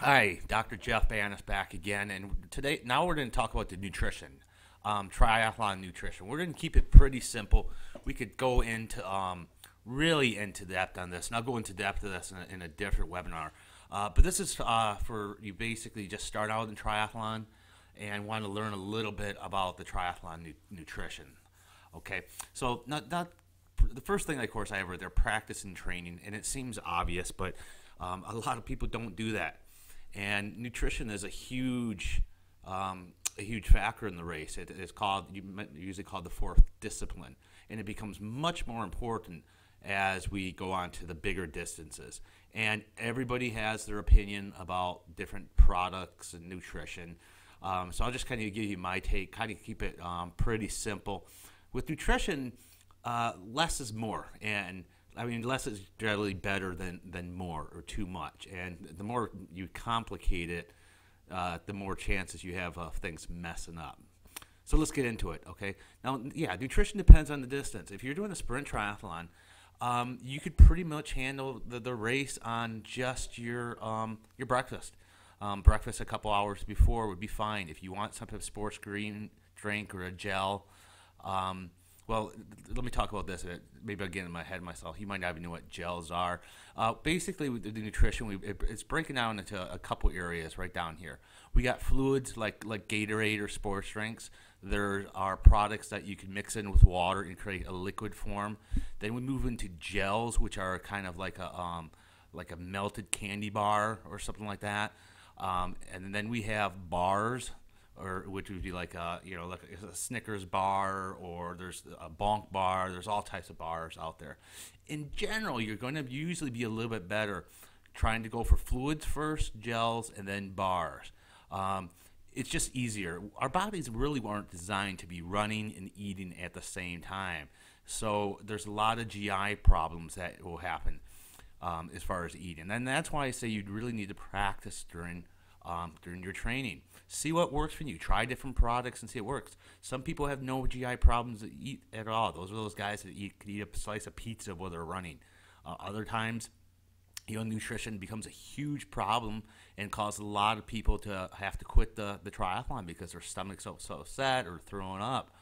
Hi, Dr. Jeff Banas back again, and now we're going to talk about the nutrition, triathlon nutrition. We're going to keep it pretty simple. We could go into really into depth on this, and I'll go into depth of this in a different webinar. But this is for you basically just start out in triathlon and want to learn a little bit about the triathlon nutrition. Okay, so not the first thing, of course, I ever they're practice and training, and it seems obvious, but a lot of people don't do that. And nutrition is a huge factor in the race. It is usually called the fourth discipline, and it becomes much more important as we go on to the bigger distances. And everybody has their opinion about different products and nutrition. So I'll just kind of give you my take, kind of keep it pretty simple. With nutrition, less is more, and I mean, less is generally better than more or too much. And the more you complicate it, the more chances you have of things messing up. So let's get into it, okay? Now, yeah, nutrition depends on the distance. If you're doing a sprint triathlon, you could pretty much handle the race on just your breakfast. Breakfast a couple hours before would be fine. If you want some type of sports green drink or a gel, well, let me talk about this. Maybe I'll get in my head myself. You might not even know what gels are. Basically, with the nutrition, it's breaking down into a couple areas right down here. We got fluids like Gatorade or sports drinks. There are products that you can mix in with water and create a liquid form. Then we move into gels, which are kind of like a melted candy bar or something like that. And then we have bars, or which would be like a Snickers bar, or there's a Bonk bar. There's all types of bars out there. In general, you're going to usually be a little bit better trying to go for fluids first, gels, and then bars. It's just easier. Our bodies really weren't designed to be running and eating at the same time. So there's a lot of GI problems that will happen as far as eating. And that's why I say you really need to practice during your training. See what works for you. Try different products and see what works. Some people have no GI problems that eat at all. Those are those guys that could eat a slice of pizza while they're running. Other times, nutrition becomes a huge problem and causes a lot of people to have to quit the triathlon because their stomach's so sad or throwing up.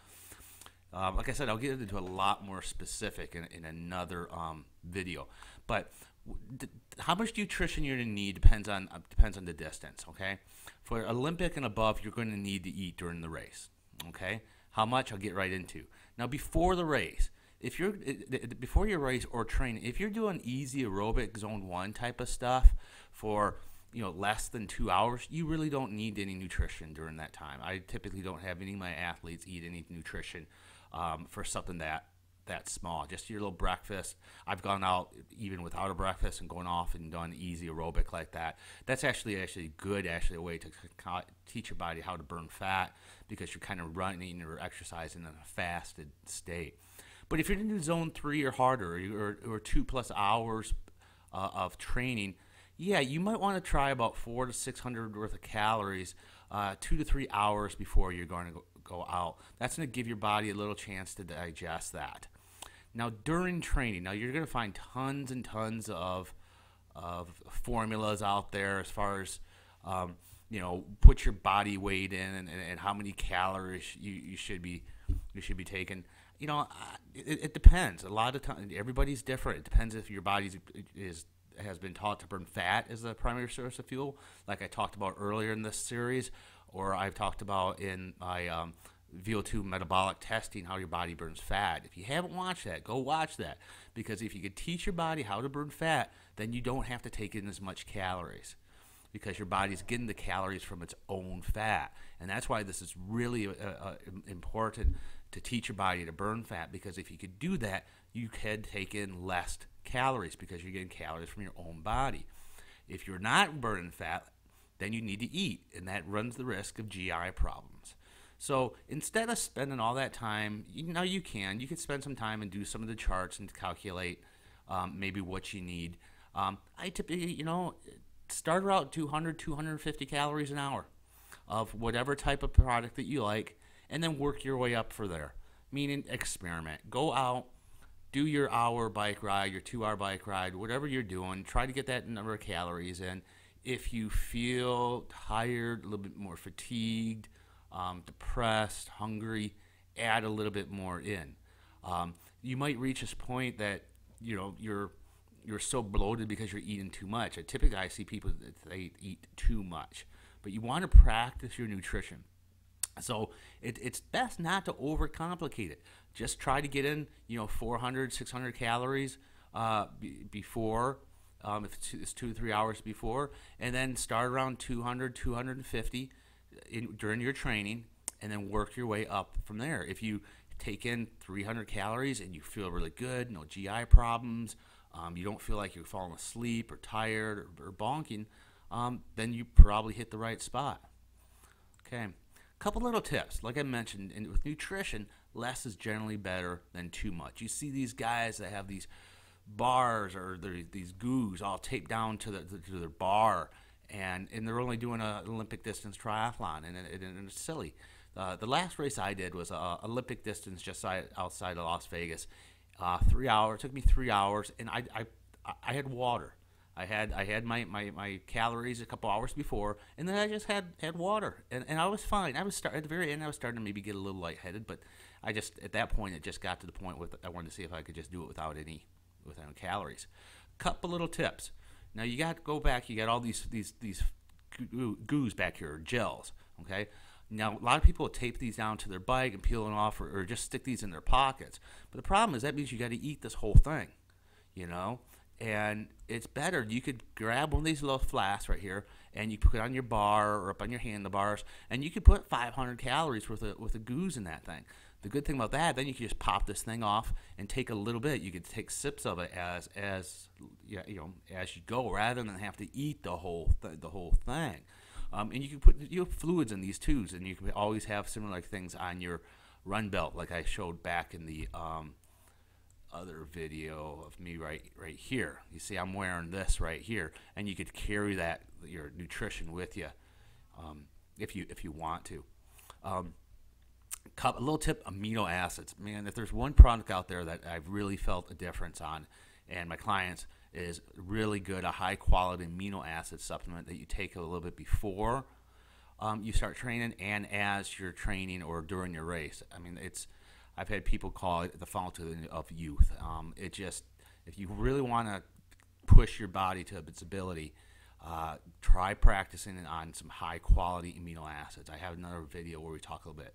Like I said, I'll get into a lot more specific in another video. But how much nutrition you're going to need depends on the distance, okay? For Olympic and above, you're going to need to eat during the race, okay? How much, I'll get right into. Now, before the race, before your race or training, if you're doing easy aerobic zone 1 type of stuff for less than 2 hours, you really don't need any nutrition during that time. I typically don't have any of my athletes eat any nutrition for something that small. Just your little breakfast. I've gone out even without a breakfast and going off and done easy aerobic like that. That's actually good, a way to teach your body how to burn fat, because you're kind of running or exercising in a fasted state. But if you're going to do zone 3 or harder, or 2+ hours of training, yeah, you might want to try about 400 to 600 worth of calories 2 to 3 hours before you're going to go out. That's going to give your body a little chance to digest that. Now, during training, you're going to find tons and tons of formulas out there as far as put your body weight in and how many calories you should be taking. It depends. A lot of times, everybody's different. It depends if your body has been taught to burn fat as the primary source of fuel, like I talked about earlier in this series, or I've talked about in my VO2 metabolic testing, how your body burns fat. If you haven't watched that, go watch that, because if you could teach your body how to burn fat, then you don't have to take in as much calories, because your body's getting the calories from its own fat. And that's why this is really important, to teach your body to burn fat, because if you could do that, you could take in less calories because you're getting calories from your own body. If you're not burning fat, then you need to eat, and that runs the risk of GI problems. So instead of spending all that time, you could spend some time and do some of the charts and calculate maybe what you need. I typically, start out 200, 250 calories an hour of whatever type of product that you like, and then work your way up for there. Meaning, experiment. Go out, do your hour bike ride, your 2 hour bike ride, whatever you're doing. Try to get that number of calories in. If you feel tired, a little bit more fatigued, depressed, hungry, add a little bit more in. You might reach this point that you're so bloated because you're eating too much. Typically, I see people that they eat too much, but you want to practice your nutrition. So it's best not to overcomplicate it. Just try to get in, 400, 600 calories before, if it's 2 to 3 hours before, and then start around 200, 250 during your training, and then work your way up from there. If you take in 300 calories and you feel really good, no GI problems, you don't feel like you're falling asleep or tired or bonking, then you probably hit the right spot. Okay. Couple little tips. Like I mentioned, with nutrition, less is generally better than too much. You see these guys that have these bars or these goos all taped down to their bar, and they're only doing an Olympic distance triathlon, and it's silly. The last race I did was Olympic distance just outside of Las Vegas. 3 hours. It took me 3 hours, and I had water. I had my calories a couple hours before, and then I just had water, and I was fine. At the very end, I was starting to maybe get a little lightheaded, but at that point, it just got to the point where I wanted to see if I could just do it without any calories. Couple little tips. Now you got to go back. You got all these goos back here, or gels. Okay. Now a lot of people tape these down to their bike and peel them off, or just stick these in their pockets. But the problem is that means you got to eat this whole thing, And it's better. You could grab one of these little flasks right here, and you put it on your bar or up on your handlebars, and you could put 500 calories worth of goos in that thing. The good thing about that, then you can just pop this thing off and take a little bit. You could take sips of it as you go, rather than have to eat the whole thing. And you can put fluids in these tubes, and you can always have similar things on your run belt, like I showed back in the other video of me right here. You see I'm wearing this right here, and you could carry your nutrition with you if you want to. A little tip: amino acids. Man, if there's one product out there that I've really felt a difference on, and my clients, is really good, a high quality amino acid supplement that you take a little bit before you start training and as you're training or during your race. I mean, I've had people call it the fountain of youth. If you really want to push your body to its ability, try practicing on some high quality amino acids. I have another video where we talk a little bit.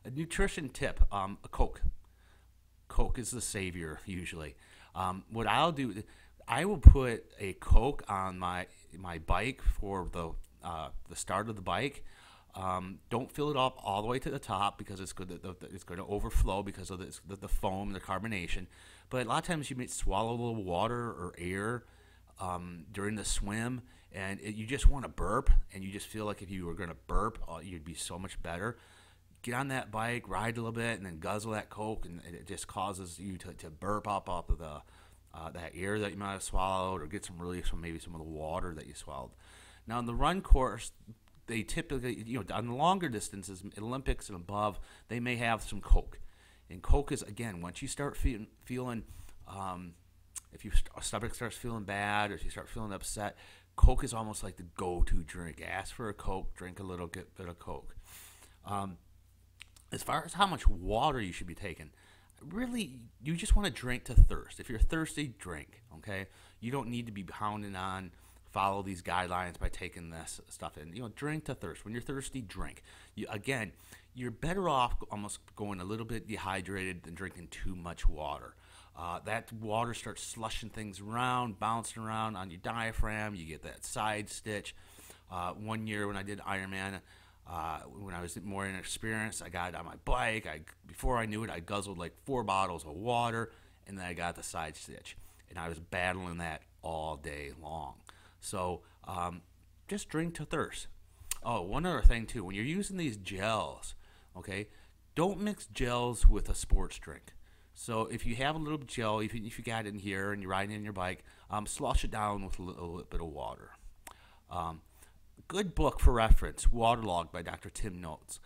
A nutrition tip: a Coke. Coke is the savior usually. What I'll do, I will put a Coke on my bike for the start of the bike. Don't fill it up all the way to the top because it's going to overflow because of the foam, the carbonation. But a lot of times you may swallow a little water or air during the swim, and you just want to burp, and you just feel like if you were going to burp, you'd be so much better. Get on that bike, ride a little bit, and then guzzle that Coke, and it just causes you to burp up off of that air that you might have swallowed, or get some relief from maybe some of the water that you swallowed. Now, in the run course, they typically, on the longer distances, Olympics and above, they may have some Coke. And Coke is, again, once you start feeling, if your stomach starts feeling bad or if you start feeling upset, Coke is almost like the go-to drink. Ask for a Coke, drink a little bit of Coke. As far as how much water you should be taking, really, you just want to drink to thirst. If you're thirsty, drink, okay? You don't need to be pounding on, follow these guidelines by taking this stuff in. Drink to thirst. When you're thirsty, drink. You're better off almost going a little bit dehydrated than drinking too much water. That water starts slushing things around, bouncing around on your diaphragm. You get that side stitch. One year when I did Ironman, when I was more inexperienced, I got on my bike. Before I knew it, I guzzled like 4 bottles of water, and then I got the side stitch. And I was battling that all day long. So just drink to thirst. Oh, one other thing too, when you're using these gels, okay, don't mix gels with a sports drink. So if you have a little gel, if you got it in here and you're riding in your bike, slosh it down with a little bit of water. Good book for reference, Waterlogged by Dr. Tim Notes.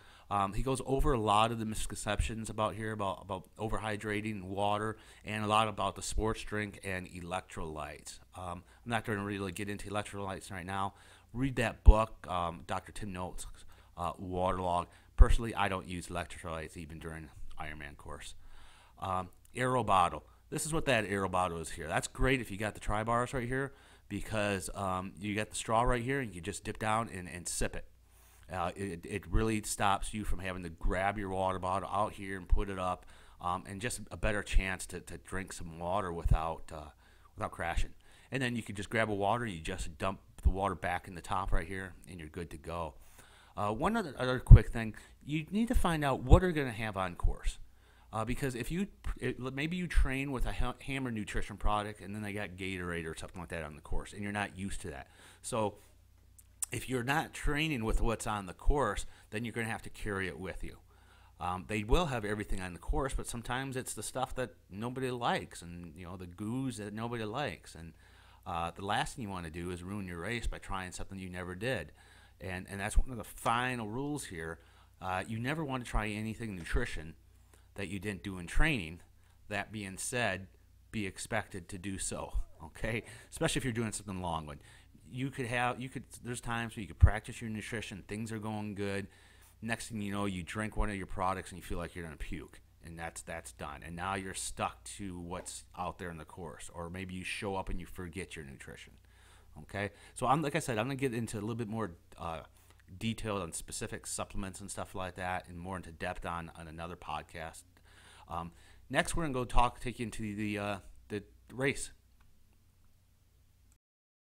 He goes over a lot of the misconceptions about overhydrating and water, and a lot about the sports drink and electrolytes. I'm not going to really get into electrolytes right now. Read that book, Dr. Tim Noakes, Waterlog. Personally, I don't use electrolytes even during Ironman course. Aero bottle. This is what that aero bottle is here. That's great if you got the tri-bars right here, because you got the straw right here and you just dip down and sip it. It really stops you from having to grab your water bottle out here and put it up, and just a better chance to drink some water without crashing. And then you can just grab a water, you just dump the water back in the top right here, and you're good to go. One other quick thing, you need to find out what you're going to have on course. Because maybe you train with a Hammer nutrition product and then they got Gatorade or something like that on the course, and you're not used to that. So if you're not training with what's on the course, then you're going to have to carry it with you. They will have everything on the course, but sometimes it's the stuff that nobody likes, and the goos that nobody likes. And the last thing you want to do is ruin your race by trying something you never did. And that's one of the final rules here. You never want to try anything nutrition that you didn't do in training. That being said, be expected to do so, okay? Especially if you're doing something long one. There's times where you could practice your nutrition, things are going good. Next thing you know, you drink one of your products and you feel like you're going to puke, and that's done. And now you're stuck to what's out there in the course, or maybe you show up and you forget your nutrition, okay? So like I said, I'm going to get into a little bit more detailed on specific supplements and stuff like that, and more into depth on another podcast. Next, we're going to take you into the race.